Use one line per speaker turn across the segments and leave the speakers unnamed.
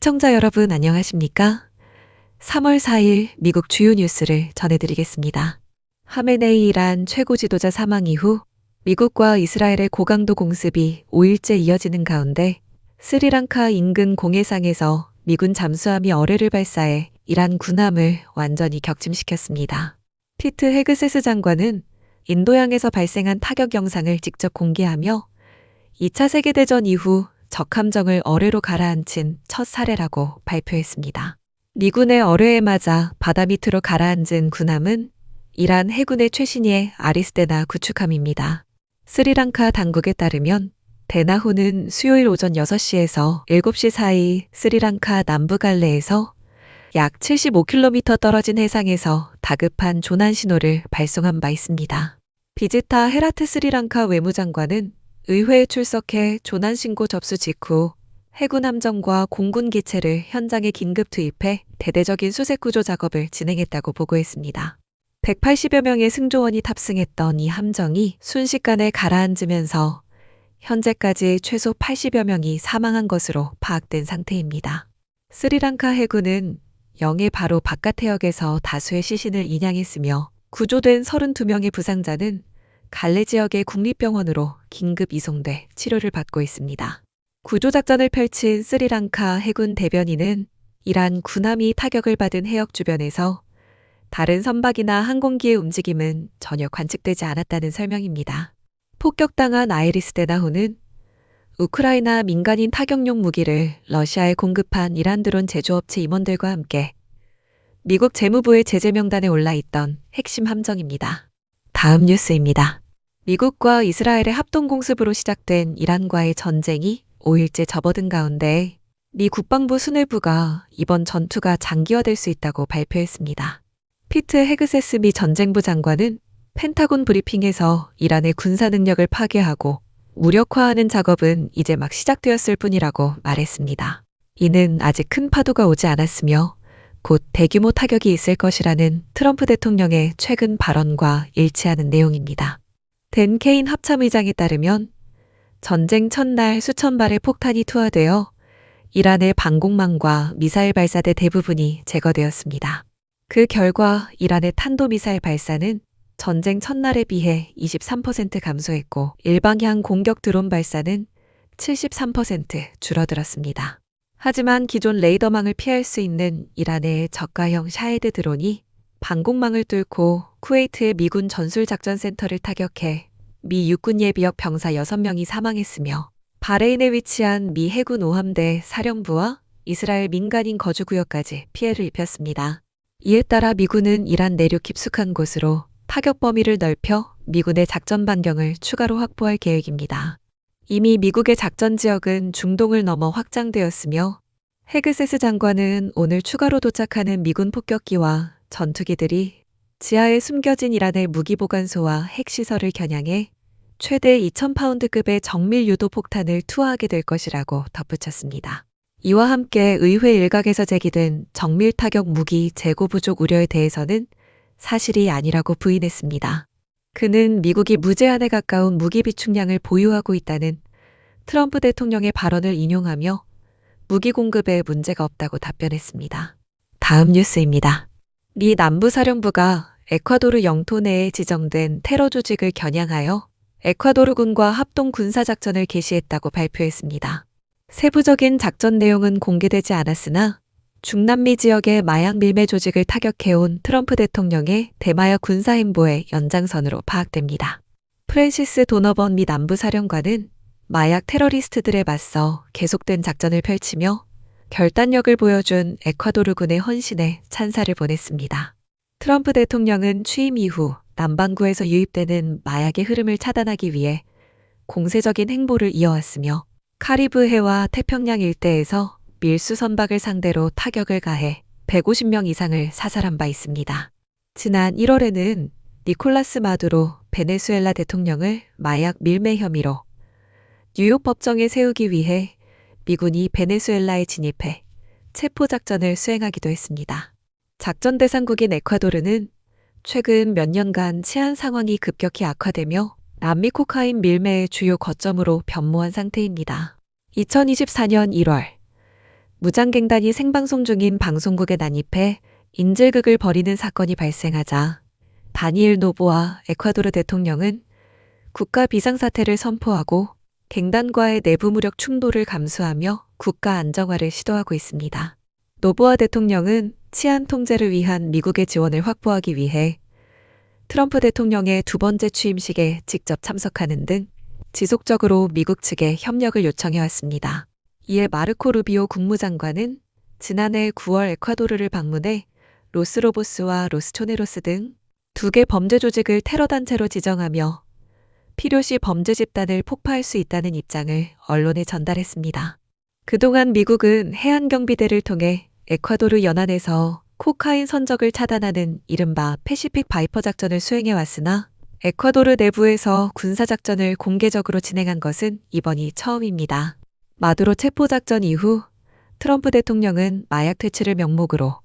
시청자 여러분 안녕하십니까? 3월 4일 미국 주요 뉴스를 전해드리겠습니다. 하메네이 이란 최고 지도자 사망 이후 미국과 이스라엘의 고강도 공습이 5일째 이어지는 가운데 스리랑카 인근 공해상에서 미군 잠수함이 어뢰를 발사해 이란 군함을 완전히 격침시켰습니다. 피트 헤그세스 장관은 인도양에서 발생한 타격 영상을 직접 공개하며 2차 세계대전 이후 적함정을 어뢰로 가라앉힌 첫 사례라고 발표했습니다. 미군의 어뢰에 맞아 바다 밑으로 가라앉은 군함은 이란 해군의 최신의 아리스데나 구축함입니다. 스리랑카 당국에 따르면 데나호는 수요일 오전 6시에서 7시 사이 스리랑카 남부 갈레에서 약 75km 떨어진 해상에서 다급한 조난 신호를 발송한 바 있습니다. 비지타 헤라트 스리랑카 외무장관은 의회에 출석해 조난 신고 접수 직후 해군 함정과 공군 기체를 현장에 긴급 투입해 대대적인 수색 구조 작업을 진행했다고 보고했습니다. 180여 명의 승조원이 탑승했던 이 함정이 순식간에 가라앉으면서 현재까지 최소 80여 명이 사망한 것으로 파악된 상태입니다. 스리랑카 해군은 영해 바로 바깥 해역에서 다수의 시신을 인양했으며 구조된 32명의 부상자는 갈레 지역의 국립병원으로 긴급 이송돼 치료를 받고 있습니다. 구조작전을 펼친 스리랑카 해군 대변인은 이란 군함이 타격을 받은 해역 주변에서 다른 선박이나 항공기의 움직임은 전혀 관측되지 않았다는 설명입니다. 폭격당한 아이리스데나호는 우크라이나 민간인 타격용 무기를 러시아에 공급한 이란 드론 제조업체 임원들과 함께 미국 재무부의 제재 명단에 올라있던 핵심 함정입니다. 다음 뉴스입니다. 미국과 이스라엘의 합동공습으로 시작된 이란과의 전쟁이 5일째 접어든 가운데 미 국방부 수뇌부가 이번 전투가 장기화될 수 있다고 발표했습니다. 피트 헤그세스 미 전쟁부 장관은 펜타곤 브리핑에서 이란의 군사 능력을 파괴하고 무력화하는 작업은 이제 막 시작되었을 뿐이라고 말했습니다. 이는 아직 큰 파도가 오지 않았으며 곧 대규모 타격이 있을 것이라는 트럼프 대통령의 최근 발언과 일치하는 내용입니다. 댄 케인 합참의장에 따르면 전쟁 첫날 수천 발의 폭탄이 투하되어 이란의 방공망과 미사일 발사대 대부분이 제거되었습니다. 그 결과 이란의 탄도미사일 발사는 전쟁 첫날에 비해 23% 감소했고 일방향 공격 드론 발사는 73% 줄어들었습니다. 하지만 기존 레이더망을 피할 수 있는 이란의 저가형 샤헤드 드론이 방공망을 뚫고 쿠웨이트의 미군 전술작전센터를 타격해 미 육군 예비역 병사 6명이 사망했으며 바레인에 위치한 미 해군 오함대 사령부와 이스라엘 민간인 거주구역까지 피해를 입혔습니다. 이에 따라 미군은 이란 내륙 깊숙한 곳으로 타격 범위를 넓혀 미군의 작전 반경을 추가로 확보할 계획입니다. 이미 미국의 작전 지역은 중동을 넘어 확장되었으며 헤그세스 장관은 오늘 추가로 도착하는 미군 폭격기와 전투기들이 지하에 숨겨진 이란의 무기보관소와 핵시설을 겨냥해 최대 2000파운드급의 정밀 유도 폭탄을 투하하게 될 것이라고 덧붙였습니다. 이와 함께 의회 일각에서 제기된 정밀 타격 무기 재고 부족 우려에 대해서는 사실이 아니라고 부인했습니다. 그는 미국이 무제한에 가까운 무기 비축량을 보유하고 있다는 트럼프 대통령의 발언을 인용하며 무기 공급에 문제가 없다고 답변했습니다. 다음 뉴스입니다. 미 남부사령부가 에콰도르 영토 내에 지정된 테러 조직을 겨냥하여 에콰도르군과 합동 군사작전을 개시했다고 발표했습니다. 세부적인 작전 내용은 공개되지 않았으나 중남미 지역의 마약 밀매 조직을 타격해온 트럼프 대통령의 대마약 군사행보의 연장선으로 파악됩니다. 프랜시스 도너번 미 남부사령관은 마약 테러리스트들에 맞서 계속된 작전을 펼치며 결단력을 보여준 에콰도르군의 헌신에 찬사를 보냈습니다. 트럼프 대통령은 취임 이후 남반구에서 유입되는 마약의 흐름을 차단하기 위해 공세적인 행보를 이어왔으며 카리브해와 태평양 일대에서 밀수 선박을 상대로 타격을 가해 150명 이상을 사살한 바 있습니다. 지난 1월에는 니콜라스 마두로 베네수엘라 대통령을 마약 밀매 혐의로 뉴욕 법정에 세우기 위해 미군이 베네수엘라에 진입해 체포작전을 수행하기도 했습니다. 작전 대상국인 에콰도르는 최근 몇 년간 치안 상황이 급격히 악화되며 남미 코카인 밀매의 주요 거점으로 변모한 상태입니다. 2024년 1월 무장갱단이 생방송 중인 방송국에 난입해 인질극을 벌이는 사건이 발생하자 다니엘 노보아 에콰도르 대통령은 국가 비상사태를 선포하고 갱단과의 내부 무력 충돌을 감수하며 국가 안정화를 시도하고 있습니다. 노보아 대통령은 치안 통제를 위한 미국의 지원을 확보하기 위해 트럼프 대통령의 두 번째 취임식에 직접 참석하는 등 지속적으로 미국 측에 협력을 요청해 왔습니다. 이에 마르코 루비오 국무장관은 지난해 9월 에콰도르를 방문해 로스로보스와 로스초네로스 등 두 개 범죄 조직을 테러 단체로 지정하며 필요시 범죄 집단을 폭파할 수 있다는 입장을 언론에 전달했습니다. 그동안 미국은 해안경비대를 통해 에콰도르 연안에서 코카인 선적을 차단하는 이른바 패시픽 바이퍼 작전을 수행해 왔으나 에콰도르 내부에서 군사작전을 공개적으로 진행한 것은 이번이 처음입니다. 마두로 체포작전 이후 트럼프 대통령은 마약 퇴치를 명목으로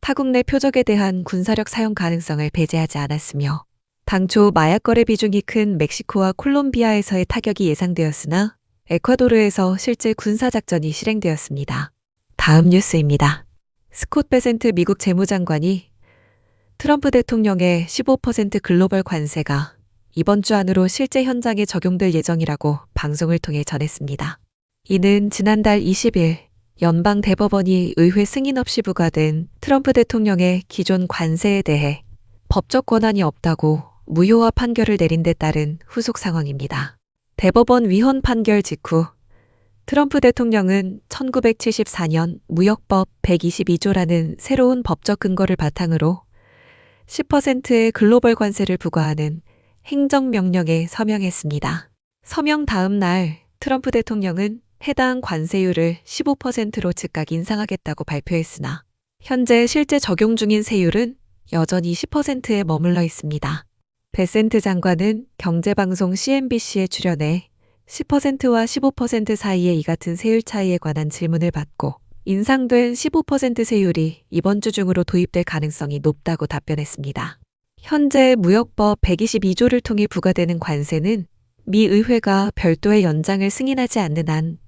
타국 내 표적에 대한 군사력 사용 가능성을 배제하지 않았으며 당초 마약 거래 비중이 큰 멕시코와 콜롬비아에서의 타격이 예상되었으나 에콰도르에서 실제 군사작전이 실행되었습니다. 다음 뉴스입니다. 스콧 베센트 미국 재무장관이 트럼프 대통령의 15% 글로벌 관세가 이번 주 안으로 실제 현장에 적용될 예정이라고 방송을 통해 전했습니다. 이는 지난달 20일 연방 대법원이 의회 승인 없이 부과된 트럼프 대통령의 기존 관세에 대해 법적 권한이 없다고 무효화 판결을 내린 데 따른 후속 상황입니다. 대법원 위헌 판결 직후 트럼프 대통령은 1974년 무역법 122조라는 새로운 법적 근거를 바탕으로 10%의 글로벌 관세를 부과하는 행정명령에 서명했습니다. 서명 다음 날 트럼프 대통령은 해당 관세율을 15%로 즉각 인상하겠다고 발표했으나 현재 실제 적용 중인 세율은 여전히 10%에 머물러 있습니다. 베센트 장관은 경제방송 CNBC에 출연해 10%와 15% 사이의 이 같은 세율 차이에 관한 질문을 받고 인상된 15% 세율이 이번 주 중으로 도입될 가능성이 높다고 답변했습니다. 현재 무역법 122조를 통해 부과되는 관세는 미 의회가 별도의 연장을 승인하지 않는 한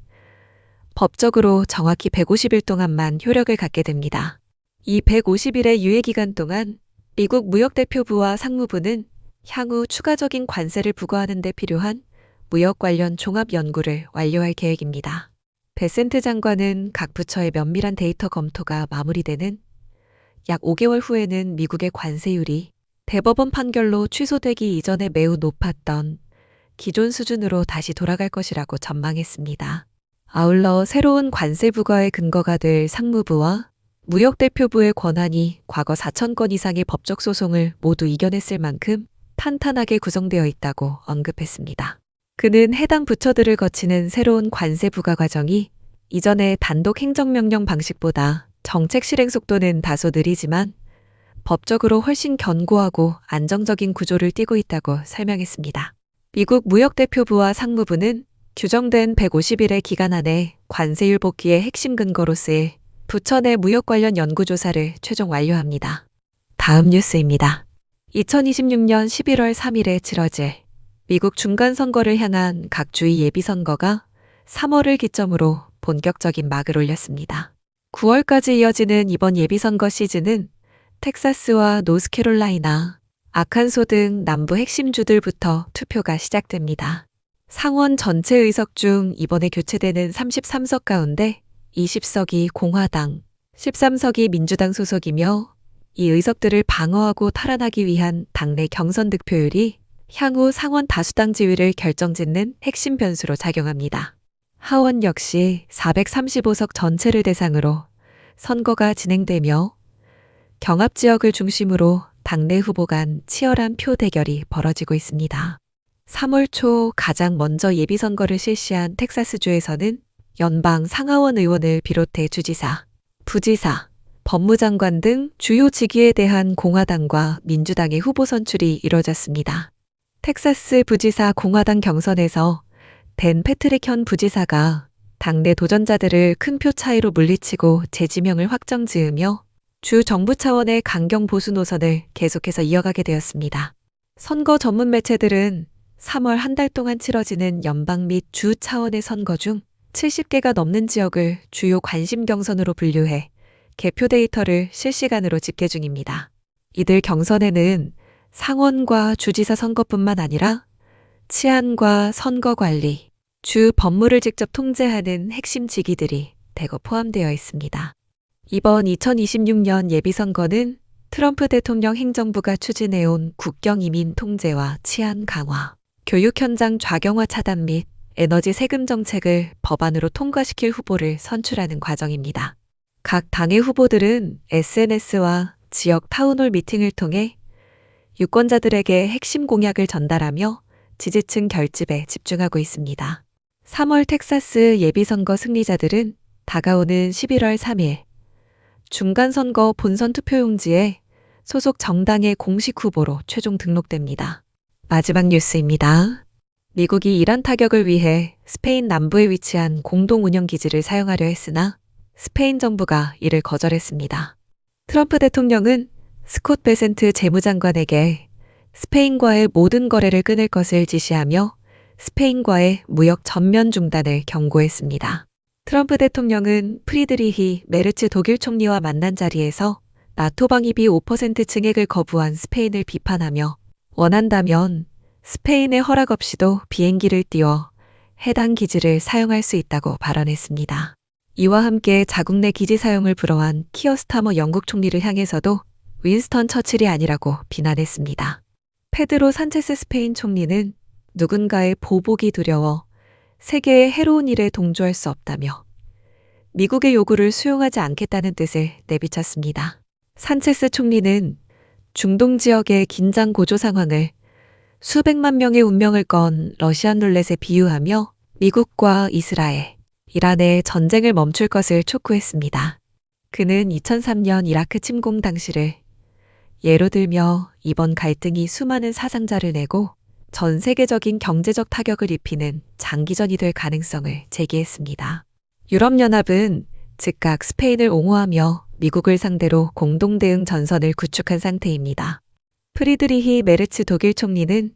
법적으로 정확히 150일 동안만 효력을 갖게 됩니다. 이 150일의 유예기간 동안 미국 무역대표부와 상무부는 향후 추가적인 관세를 부과하는 데 필요한 무역 관련 종합 연구를 완료할 계획입니다. 베센트 장관은 각 부처의 면밀한 데이터 검토가 마무리되는 약 5개월 후에는 미국의 관세율이 대법원 판결로 취소되기 이전에 매우 높았던 기존 수준으로 다시 돌아갈 것이라고 전망했습니다. 아울러 새로운 관세 부과의 근거가 될 상무부와 무역대표부의 권한이 과거 4,000건 이상의 법적 소송을 모두 이겨냈을 만큼 탄탄하게 구성되어 있다고 언급했습니다. 그는 해당 부처들을 거치는 새로운 관세 부과 과정이 이전의 단독 행정명령 방식보다 정책 실행 속도는 다소 느리지만 법적으로 훨씬 견고하고 안정적인 구조를 띠고 있다고 설명했습니다. 미국 무역대표부와 상무부는 규정된 150일의 기간 안에 관세율 복귀의 핵심 근거로 쓰일 부처 내 무역 관련 연구조사를 최종 완료합니다. 다음 뉴스입니다. 2026년 11월 3일에 치러질 미국 중간선거를 향한 각 주의 예비선거가 3월을 기점으로 본격적인 막을 올렸습니다. 9월까지 이어지는 이번 예비선거 시즌은 텍사스와 노스캐롤라이나, 아칸소 등 남부 핵심 주들부터 투표가 시작됩니다. 상원 전체 의석 중 이번에 교체되는 33석 가운데 20석이 공화당, 13석이 민주당 소속이며 이 의석들을 방어하고 탈환하기 위한 당내 경선 득표율이 향후 상원 다수당 지위를 결정짓는 핵심 변수로 작용합니다. 하원 역시 435석 전체를 대상으로 선거가 진행되며 경합 지역을 중심으로 당내 후보 간 치열한 표 대결이 벌어지고 있습니다. 3월 초 가장 먼저 예비선거를 실시한 텍사스주에서는 연방 상하원 의원을 비롯해 주지사, 부지사, 법무장관 등 주요 직위에 대한 공화당과 민주당의 후보 선출이 이뤄졌습니다. 텍사스 부지사 공화당 경선에서 댄 패트릭 현 부지사가 당내 도전자들을 큰 표 차이로 물리치고 재지명을 확정지으며 주 정부 차원의 강경 보수 노선을 계속해서 이어가게 되었습니다. 선거 전문 매체들은 3월 한 달 동안 치러지는 연방 및 주 차원의 선거 중 70개가 넘는 지역을 주요 관심 경선으로 분류해 개표 데이터를 실시간으로 집계 중입니다. 이들 경선에는 상원과 주지사 선거뿐만 아니라 치안과 선거 관리, 주 법무를 직접 통제하는 핵심 직위들이 대거 포함되어 있습니다. 이번 2026년 예비선거는 트럼프 대통령 행정부가 추진해온 국경 이민 통제와 치안 강화, 교육 현장 좌경화 차단 및 에너지 세금 정책을 법안으로 통과시킬 후보를 선출하는 과정입니다. 각 당의 후보들은 SNS와 지역 타운홀 미팅을 통해 유권자들에게 핵심 공약을 전달하며 지지층 결집에 집중하고 있습니다. 3월 텍사스 예비선거 승리자들은 다가오는 11월 3일 중간선거 본선 투표용지에 소속 정당의 공식 후보로 최종 등록됩니다. 마지막 뉴스입니다. 미국이 이란 타격을 위해 스페인 남부에 위치한 공동 운영 기지를 사용하려 했으나 스페인 정부가 이를 거절했습니다. 트럼프 대통령은 스콧 베센트 재무장관에게 스페인과의 모든 거래를 끊을 것을 지시하며 스페인과의 무역 전면 중단을 경고했습니다. 트럼프 대통령은 프리드리히 메르츠 독일 총리와 만난 자리에서 나토 방위비 5% 증액을 거부한 스페인을 비판하며 원한다면 스페인의 허락 없이도 비행기를 띄워 해당 기지를 사용할 수 있다고 발언했습니다. 이와 함께 자국 내 기지 사용을 불허한 키어 스타머 영국 총리를 향해서도 윈스턴 처칠이 아니라고 비난했습니다. 페드로 산체스 스페인 총리는 누군가의 보복이 두려워 세계의 해로운 일에 동조할 수 없다며 미국의 요구를 수용하지 않겠다는 뜻을 내비쳤습니다. 산체스 총리는 중동 지역의 긴장 고조 상황을 수백만 명의 운명을 건 러시안 룰렛에 비유하며 미국과 이스라엘, 이란의 전쟁을 멈출 것을 촉구했습니다. 그는 2003년 이라크 침공 당시를 예로 들며 이번 갈등이 수많은 사상자를 내고 전 세계적인 경제적 타격을 입히는 장기전이 될 가능성을 제기했습니다. 유럽연합은 즉각 스페인을 옹호하며 미국을 상대로 공동대응 전선을 구축한 상태입니다. 프리드리히 메르츠 독일 총리는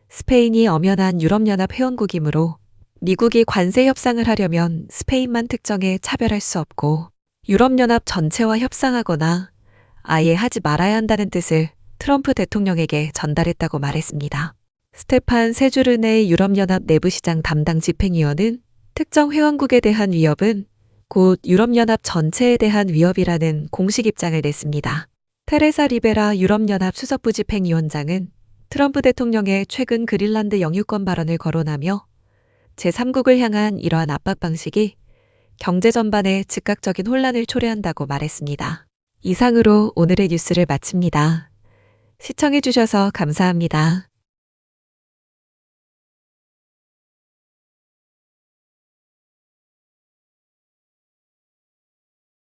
스페인이 엄연한 유럽연합 회원국이므로 미국이 관세 협상을 하려면 스페인만 특정해 차별할 수 없고 유럽연합 전체와 협상하거나 아예 하지 말아야 한다는 뜻을 트럼프 대통령에게 전달했다고 말했습니다. 스테판 세주르네 유럽연합 내부시장 담당 집행위원은 특정 회원국에 대한 위협은 곧 유럽연합 전체에 대한 위협이라는 공식 입장을 냈습니다. 테레사 리베라 유럽연합 수석부 집행위원장은 트럼프 대통령의 최근 그린란드 영유권 발언을 거론하며 제3국을 향한 이러한 압박 방식이 경제 전반에 즉각적인 혼란을 초래한다고 말했습니다. 이상으로 오늘의 뉴스를 마칩니다. 시청해주셔서 감사합니다.